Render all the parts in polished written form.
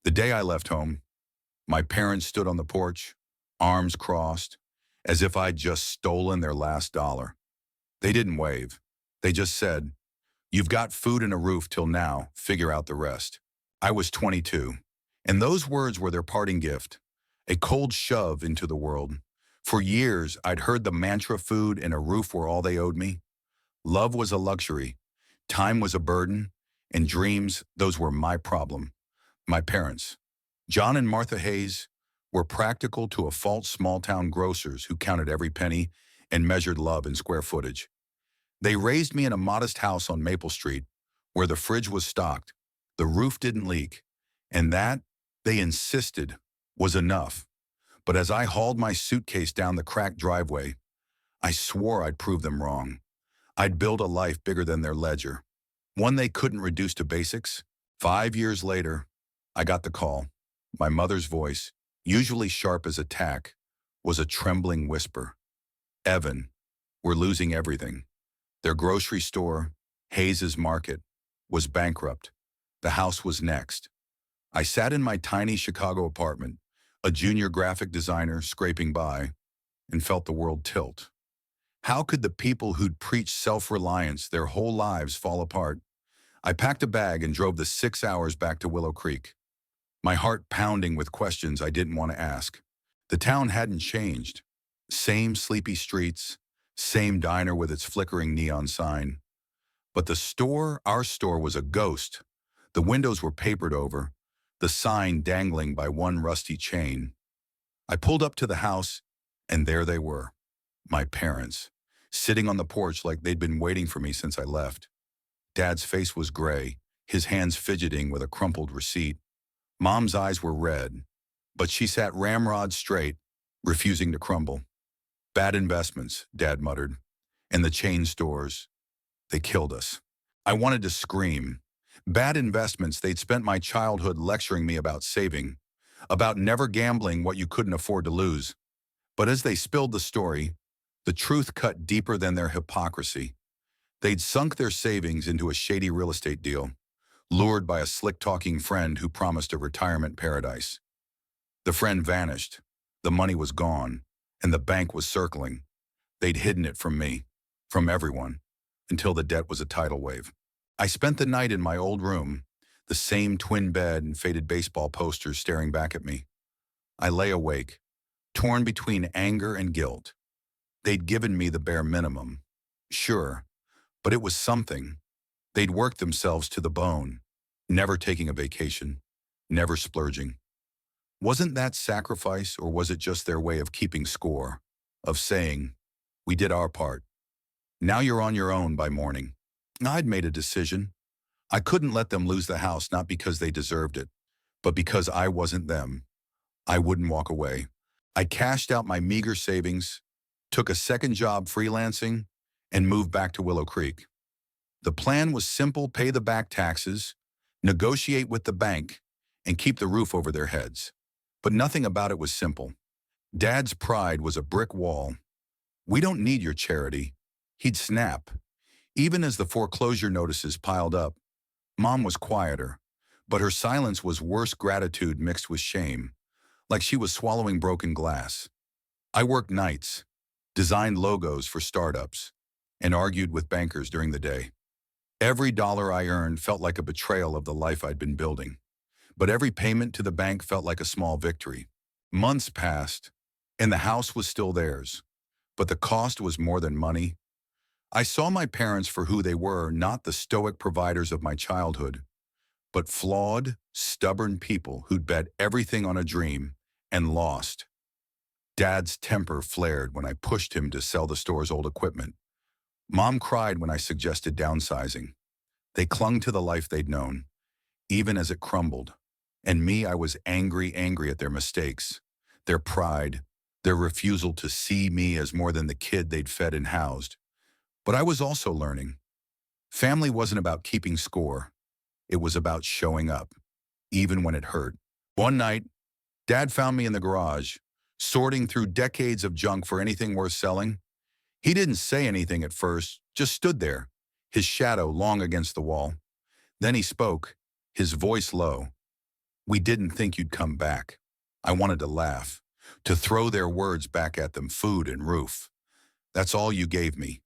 The day I left home, my parents stood on the porch, arms crossed, as if I'd just stolen their last dollar. They didn't wave. They just said, "You've got food and a roof till now, figure out the rest." I was 22, and those words were their parting gift, a cold shove into the world. For years, I'd heard the mantra food and a roof were all they owed me. Love was a luxury, time was a burden, and dreams, those were my problem. My parents, John and Martha Hayes, were practical to a fault small-town grocers who counted every penny and measured love in square footage. They raised me in a modest house on Maple Street, where the fridge was stocked, the roof didn't leak, and that, they insisted, was enough. But as I hauled my suitcase down the cracked driveway, I swore I'd prove them wrong. I'd build a life bigger than their ledger, one they couldn't reduce to basics. 5 years later, I got the call. My mother's voice, usually sharp as a tack, was a trembling whisper. "Evan, we're losing everything." Their grocery store, Hayes's Market, was bankrupt. The house was next. I sat in my tiny Chicago apartment, a junior graphic designer scraping by, and felt the world tilt. How could the people who'd preached self-reliance their whole lives fall apart? I packed a bag and drove the 6 hours back to Willow Creek, my heart pounding with questions I didn't want to ask. The town hadn't changed. Same sleepy streets, same diner with its flickering neon sign. But the store, our store, was a ghost. The windows were papered over, the sign dangling by one rusty chain. I pulled up to the house, and there they were, my parents, sitting on the porch like they'd been waiting for me since I left. Dad's face was gray, his hands fidgeting with a crumpled receipt. Mom's eyes were red, but she sat ramrod straight, refusing to crumble. "Bad investments," Dad muttered. "And the chain stores, they killed us." I wanted to scream. Bad investments, they'd spent my childhood lecturing me about saving, about never gambling what you couldn't afford to lose. But as they spilled the story, the truth cut deeper than their hypocrisy. They'd sunk their savings into a shady real estate deal, lured by a slick-talking friend who promised a retirement paradise. The friend vanished, the money was gone, and the bank was circling. They'd hidden it from me, from everyone, until the debt was a tidal wave. I spent the night in my old room, the same twin bed and faded baseball posters staring back at me. I lay awake, torn between anger and guilt. They'd given me the bare minimum. Sure, but it was something. They'd worked themselves to the bone, never taking a vacation, never splurging. Wasn't that sacrifice, or was it just their way of keeping score, of saying, "We did our part. Now you're on your own by morning"? I'd made a decision. I couldn't let them lose the house, not because they deserved it, but because I wasn't them. I wouldn't walk away. I cashed out my meager savings, took a second job freelancing, and moved back to Willow Creek. The plan was simple: pay the back taxes, negotiate with the bank, and keep the roof over their heads. But nothing about it was simple. Dad's pride was a brick wall. "We don't need your charity." He'd snap. Even as the foreclosure notices piled up, Mom was quieter, but her silence was worse gratitude mixed with shame, like she was swallowing broken glass. I worked nights, designed logos for startups, and argued with bankers during the day. Every dollar I earned felt like a betrayal of the life I'd been building, but every payment to the bank felt like a small victory. Months passed, and the house was still theirs, but the cost was more than money. I saw my parents for who they were, not the stoic providers of my childhood, but flawed, stubborn people who'd bet everything on a dream and lost. Dad's temper flared when I pushed him to sell the store's old equipment. Mom cried when I suggested downsizing. They clung to the life they'd known, even as it crumbled. And me, I was angry at their mistakes, their pride, their refusal to see me as more than the kid they'd fed and housed. But I was also learning. Family wasn't about keeping score. It was about showing up, even when it hurt. One night, Dad found me in the garage, sorting through decades of junk for anything worth selling. He didn't say anything at first, just stood there, his shadow long against the wall. Then he spoke, his voice low. We didn't think you'd come back. I wanted to laugh, to throw their words back at them, food and roof. That's all you gave me.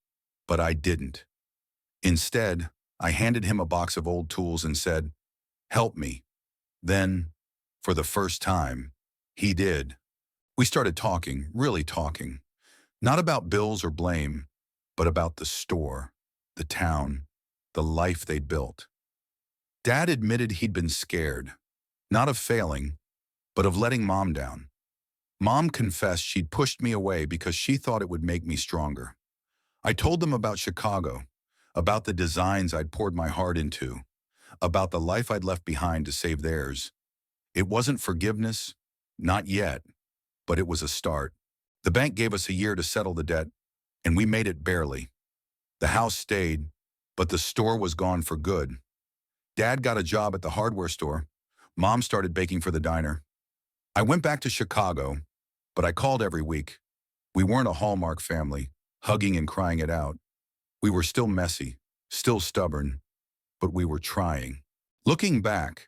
But I didn't. Instead, I handed him a box of old tools and said, help me. Then, for the first time, he did. We started talking, really talking. Not about bills or blame, but about the store, the town, the life they'd built. Dad admitted he'd been scared, not of failing, but of letting Mom down. Mom confessed she'd pushed me away because she thought it would make me stronger. I told them about Chicago, about the designs I'd poured my heart into, about the life I'd left behind to save theirs. It wasn't forgiveness, not yet, but it was a start. The bank gave us a year to settle the debt, and we made it barely. The house stayed, but the store was gone for good. Dad got a job at the hardware store. Mom started baking for the diner. I went back to Chicago, but I called every week. We weren't a Hallmark family, hugging and crying it out. We were still messy, still stubborn, but we were trying. Looking back,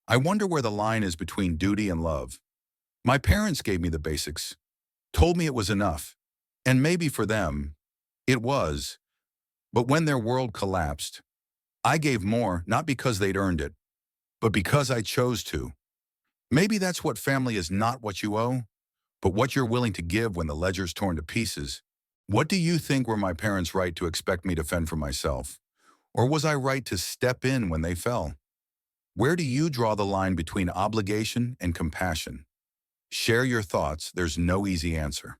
I wonder where the line is between duty and love. My parents gave me the basics, told me it was enough, and maybe for them, it was. But when their world collapsed, I gave more, not because they'd earned it, but because I chose to. Maybe that's what family is, not what you owe, but what you're willing to give when the ledger's torn to pieces. What do you think were my parents right to expect me to fend for myself? Or was I right to step in when they fell? Where do you draw the line between obligation and compassion? Share your thoughts. There's no easy answer.